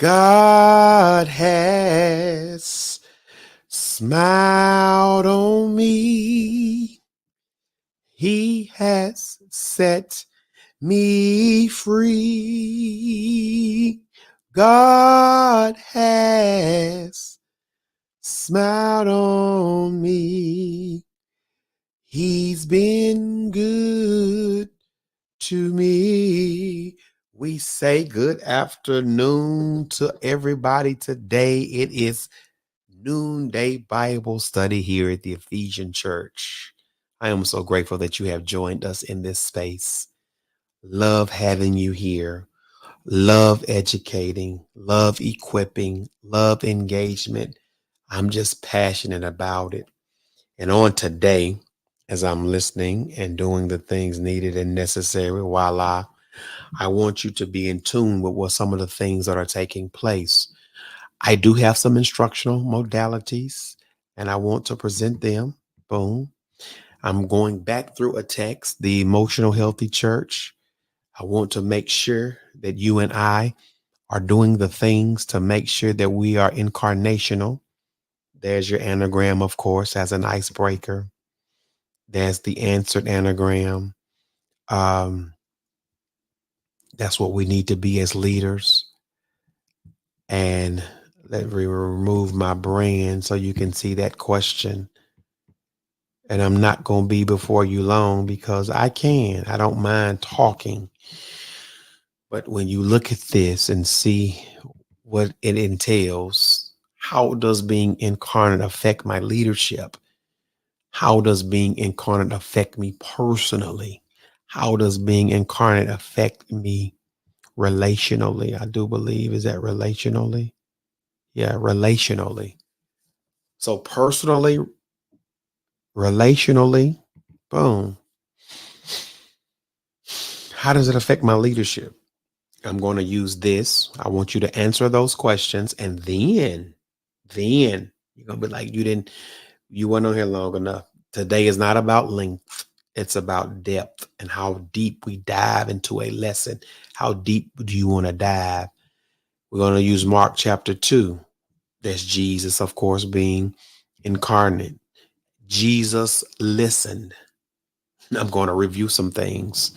God has smiled on me. He has set me free. God has smiled on me. He's been good to me. We say good afternoon to everybody today. It is Noonday Bible Study here at the Ephesian Church. I am so grateful that you have joined us in this space. Love having you here. Love educating, love equipping, love engagement. I'm just passionate about it. And on today, as I'm listening and doing the things needed and necessary, I want you to be in tune with what some of the things that are taking place. I do have some instructional modalities and I want to present them. Boom. I'm going back through a text, the Emotional Healthy Church. I want to make sure that you and I are doing the things to make sure that we are incarnational. There's your anagram, of course, as an icebreaker. There's the answered anagram. That's what we need to be as leaders. And let me remove my brand so you can see that question. And I'm not going to be before you long because I don't mind talking. But when you look at this and see what it entails, how does being incarnate affect my leadership? How does being incarnate affect me personally? How does being incarnate affect me relationally? I do believe, is that relationally? Yeah, relationally. So personally, relationally, boom. How does it affect my leadership? I'm going to use this. I want you to answer those questions. And then you're going to be like, you weren't on here long enough. Today is not about length. It's about depth and how deep we dive into a lesson. How deep do you want to dive? We're going to use Mark chapter 2. There's Jesus, of course, being incarnate. Jesus listened. I'm going to review some things.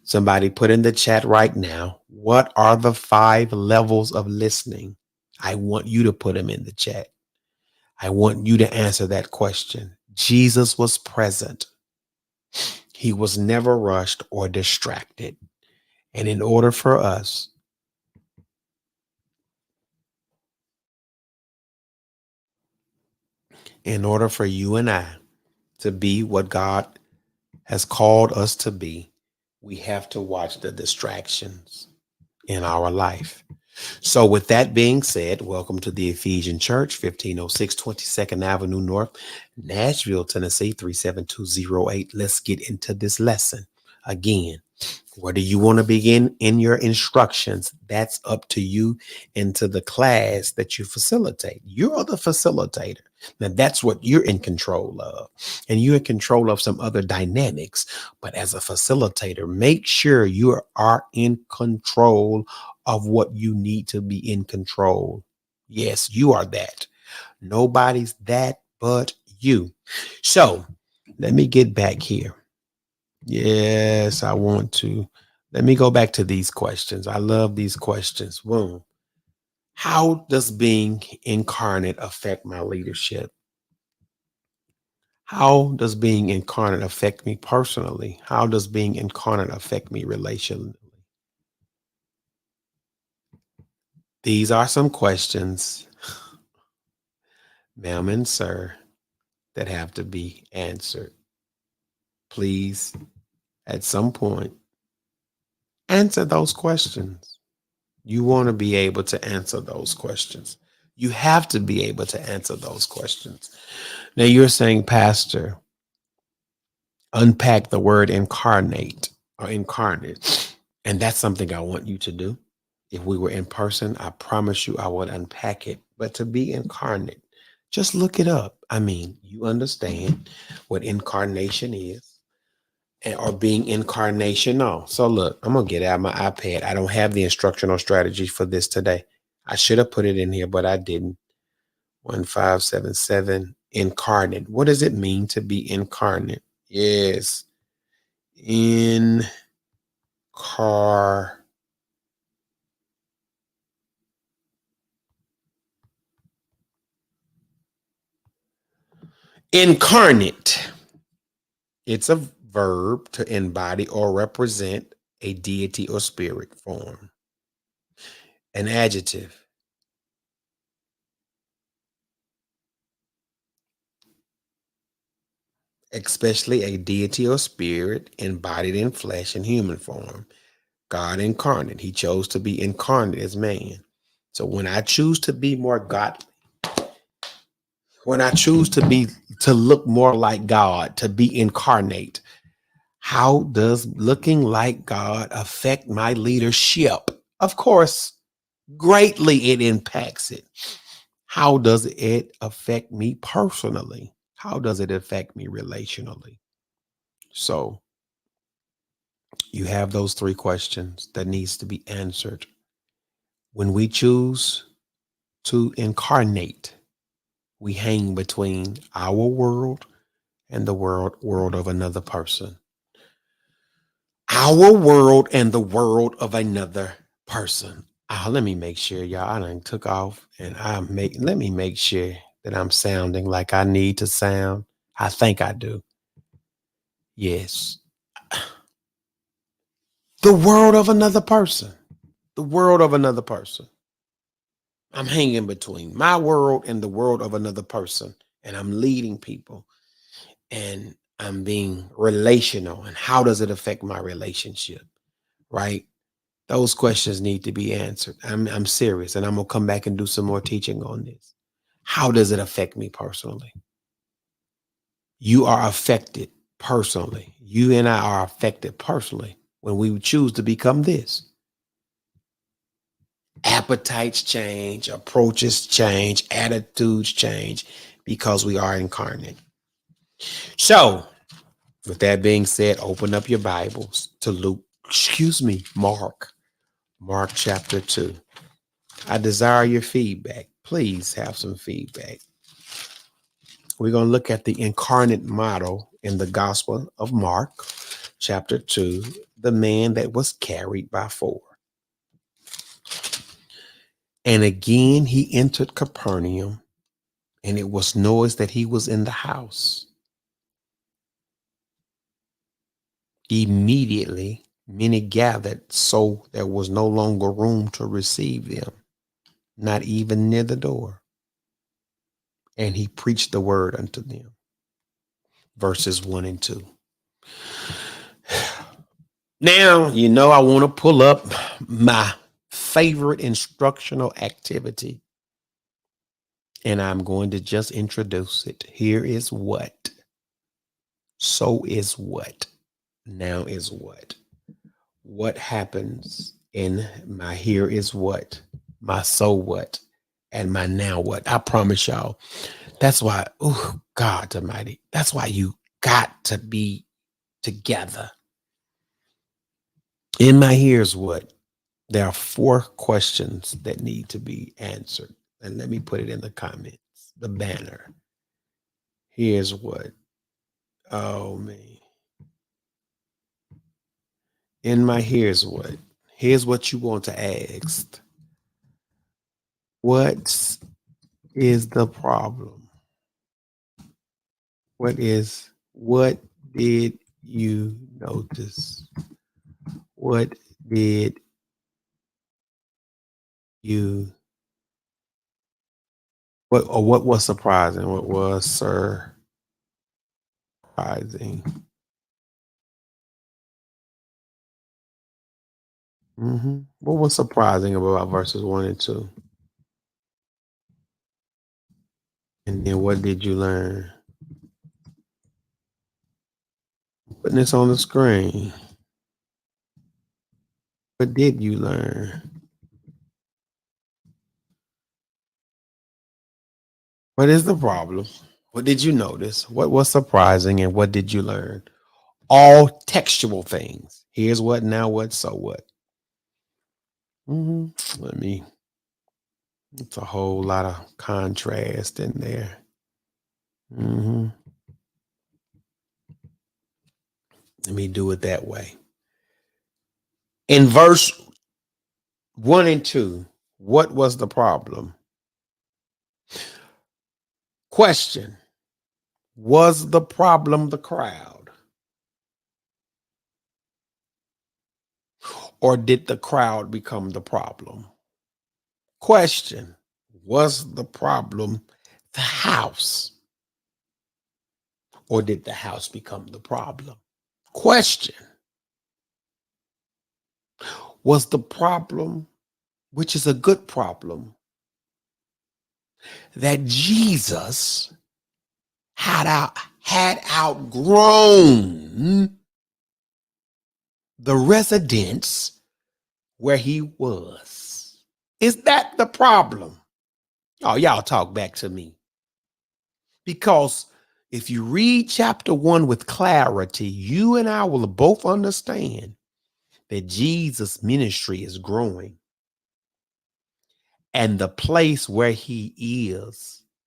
Somebody put in the chat right now, what are the 5 levels of listening? I want you to put them in the chat. I want you to answer that question. Jesus was present. He was never rushed or distracted. And in order for us in order for you and I to be what God has called us to be, we have to watch the distractions in our life. So with that being said, welcome to the Ephesian Church, 1506 22nd Avenue North, Nashville, Tennessee, 37208. Let's get into this lesson. Again, where do you want to begin in your instructions? That's up to you and to the class that you facilitate. You're the facilitator. Now that's what you're in control of. And you're in control of some other dynamics. But as a facilitator, make sure you are in control of what you need to be in control. Yes, you are that. Nobody's that but you. So let me get back here. Yes, I want to. Let me go back to these questions. I love these questions. Boom. How does being incarnate affect my leadership? How does being incarnate affect me personally? How does being incarnate affect me relationally? These are some questions, ma'am and sir, that have to be answered. Please, at some point, answer those questions. You want to be able to answer those questions. You have to be able to answer those questions. Now you're saying, Pastor, unpack the word incarnate or incarnate. And that's something I want you to do. If we were in person, I promise you I would unpack it. But to be incarnate, just look it up. I mean, you understand what incarnation is. Or being incarnational. So look, I'm going to get out my iPad. I don't have the instructional strategy for this today. I should have put it in here, but I didn't. 1577, incarnate. What does it mean to be incarnate? Yes. Incarnate. It's a verb to embody or represent a deity or spirit form. An adjective. Especially a deity or spirit embodied in flesh and human form. God incarnate. He chose to be incarnate as man. So when I choose to be more godly, when I choose to look more like God, to be incarnate, how does looking like God affect my leadership? Of course, greatly it impacts it. How does it affect me personally? How does it affect me relationally? So you have those three questions that needs to be answered. When we choose to incarnate, we hang between our world and the world of another person. Our world and the world of another person. Let me make sure, y'all. I done took off, and let me make sure that I'm sounding like I need to sound. I think I do. Yes. The world of another person. The world of another person. I'm hanging between my world and the world of another person, and I'm leading people, and I'm being relational. And how does it affect my relationship? Right? Those questions need to be answered. I'm serious, and I'm gonna come back and do some more teaching on this. How does it affect me personally? You are affected personally. You and I are affected personally when we choose to become this. Appetites change, approaches change, attitudes change because we are incarnate. So, with that being said, open up your Bibles to Mark chapter 2. I desire your feedback. Please have some feedback. We're going to look at the incarnate model in the Gospel of Mark, chapter 2, the man that was carried by four. And again, he entered Capernaum, and it was noised that he was in the house. Immediately, many gathered, so there was no longer room to receive them, not even near the door. And he preached the word unto them. Verses 1 and 2. Now, I want to pull up my favorite instructional activity, and I'm going to just introduce it. Here is what. So is what. Now is what. What happens in my here is what, my so what, and my now what. I promise y'all. That's why, oh, God Almighty, that's why you got to be together. In my here's what, there are 4 questions that need to be answered. And let me put it in the comments, the banner. Here's what. Oh, man. In my here's what you want to ask. What is the problem? What did you notice? What did you what was surprising? What was surprising? What was surprising about verses 1 and 2? And then what did you learn? Putting this on the screen. What did you learn? What is the problem? What did you notice? What was surprising and what did you learn? All textual things. Here's what, now what, so what. Let me It's a whole lot of contrast in there. Mm-hmm. Let me do it that way. In verse 1 and 2, what was the problem? Question: was the problem the crowd? Or did the crowd become the problem? Question: was the problem the house? Or did the house become the problem? Question: was the problem, which is a good problem, that Jesus had outgrown the residence where he was? Is that the problem? Oh, y'all talk back to me. Because if you read chapter 1 with clarity, you and I will both understand that Jesus' ministry is growing. And the place where he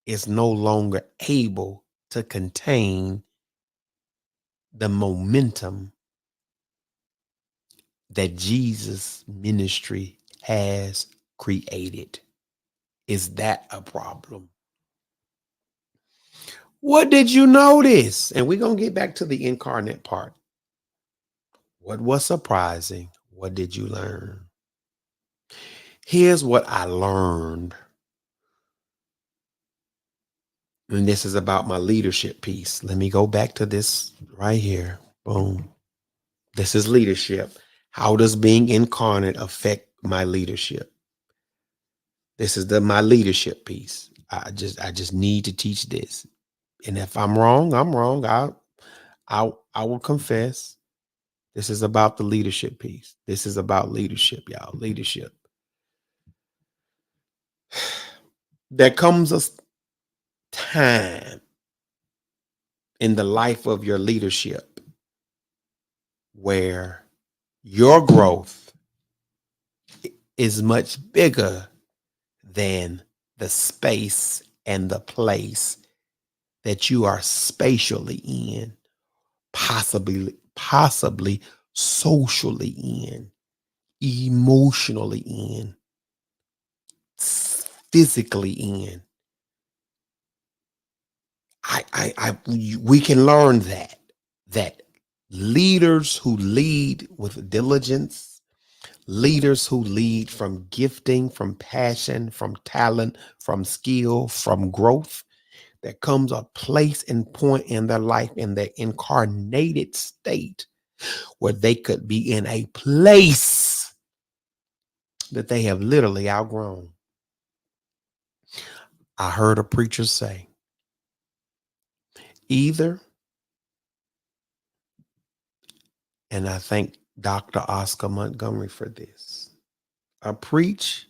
is no longer able to contain the momentum that Jesus' ministry has created. Is that a problem? What did you notice? And we're going to get back to the incarnate part. What was surprising? What did you learn? Here's what I learned. And this is about my leadership piece. Let me go back to this right here. Boom. This is leadership. How does being incarnate affect my leadership? This is my leadership piece. I just need to teach this. And if I'm wrong, I'm wrong. I will confess. This is about the leadership piece. This is about leadership, y'all. Leadership. There comes a time in the life of your leadership where your growth is much bigger than the space and the place that you are spatially in, possibly socially in, emotionally in, physically in. We can learn that leaders who lead with diligence, leaders who lead from gifting, from passion, from talent, from skill, from growth, there comes a place and point in their life in their incarnated state where they could be in a place that they have literally outgrown. I heard a preacher say, either, and I thank Dr. Oscar Montgomery for this, a preacher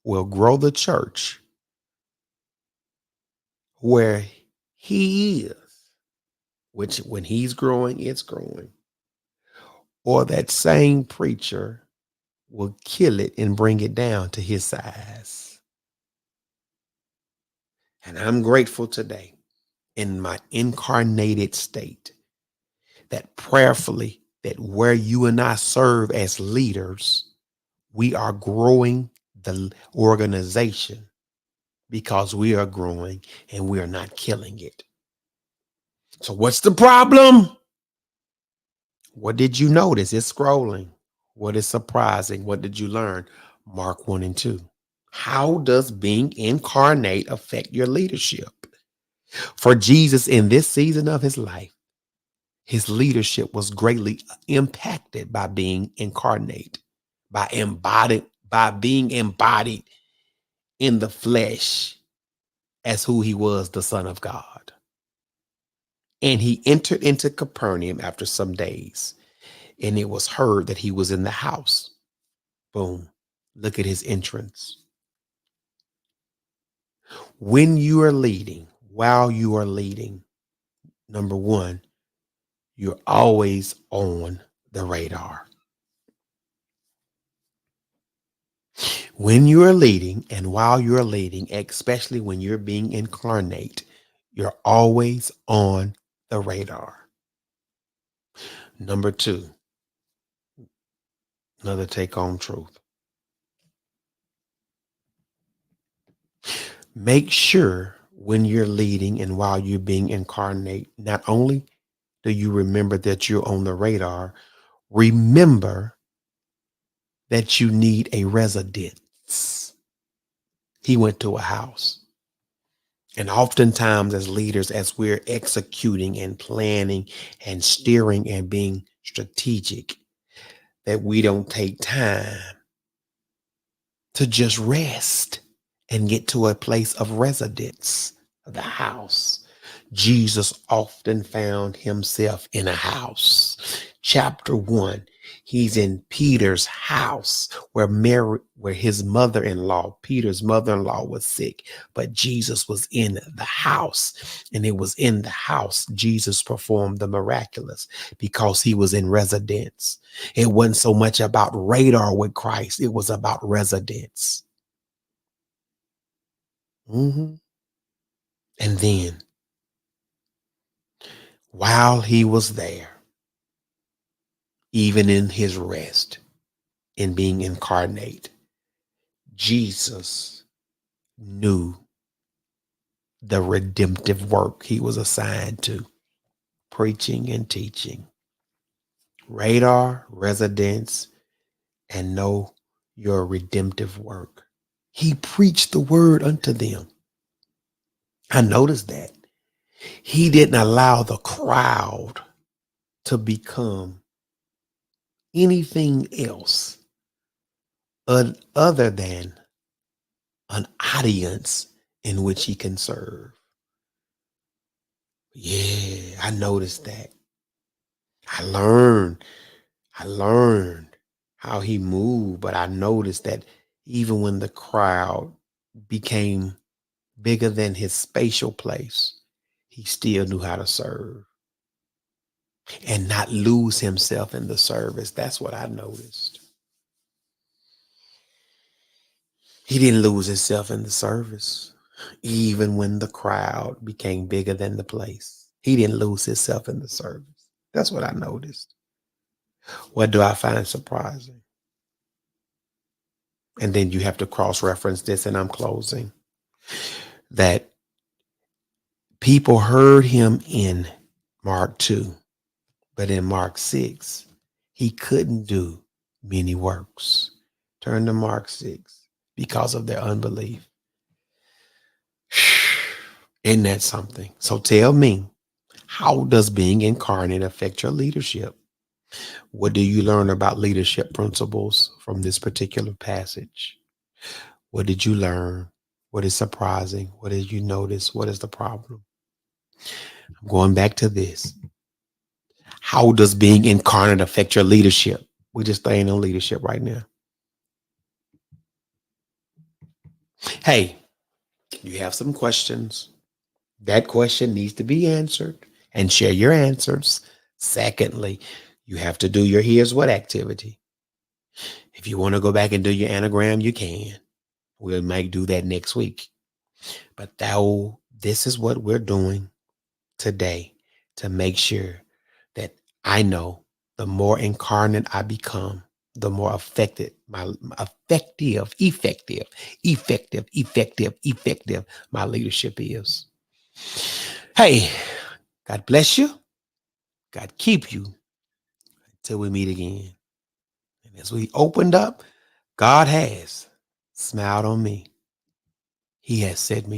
will grow the church where he is, which when he's growing, it's growing. Or that same preacher will kill it and bring it down to his size. And I'm grateful today in my incarnated state that prayerfully, that where you and I serve as leaders, we are growing the organization because we are growing and we are not killing it. So what's the problem? What did you notice? It's scrolling. What is surprising? What did you learn? Mark 1 and 2. How does being incarnate affect your leadership? For Jesus in this season of his life, his leadership was greatly impacted by being incarnate, by being embodied in the flesh as who he was, the Son of God. And he entered into Capernaum after some days, and it was heard that he was in the house. Boom. Look at his entrance. When you are leading, while you are leading, number one, you're always on the radar. When you are leading and while you're leading, especially when you're being incarnate, you're always on the radar. Number two, another take-home truth. Make sure when you're leading and while you're being incarnate, not only do you remember that you're on the radar, remember that you need a residence. He went to a house. And oftentimes as leaders, as we're executing and planning and steering and being strategic, that we don't take time to just rest and get to a place of residence, the house. Jesus often found himself in a house. Chapter 1, he's in Peter's house where his mother-in-law, Peter's mother-in-law, was sick, but Jesus was in the house. And it was in the house Jesus performed the miraculous because he was in residence. It wasn't so much about radar with Christ. It was about residence. And then while he was there, even in his rest, in being incarnate, Jesus knew the redemptive work he was assigned to, preaching and teaching. Radar, residence, and know your redemptive work. He preached the word unto them. I noticed that. He didn't allow the crowd to become anything else other than an audience in which he can serve. Yeah, I noticed that. I learned how he moved, but I noticed that even when the crowd became bigger than his spatial place, he still knew how to serve and not lose himself in the service. That's what I noticed. He didn't lose himself in the service, even when the crowd became bigger than the place. He didn't lose himself in the service. That's what I noticed. What do I find surprising? And then you have to cross-reference this, and I'm closing. That people heard him in Mark 2, but in Mark 6, he couldn't do many works. Turn to Mark 6 because of their unbelief. Isn't that something? So tell me, how does being incarnate affect your leadership? What do you learn about leadership principles from this particular passage? What did you learn? What is surprising? What did you notice? What is the problem? I'm going back to this. How does being incarnate affect your leadership? We're just staying on leadership right now. Hey, you have some questions. That question needs to be answered and share your answers. Secondly, you have to do your here's what activity. If you want to go back and do your anagram, you can. We might do that next week. But this is what we're doing today to make sure that I know the more incarnate I become, the more effective my leadership is. Hey, God bless you. God keep you until we meet again. And as we opened up, God has smiled on me. He has set me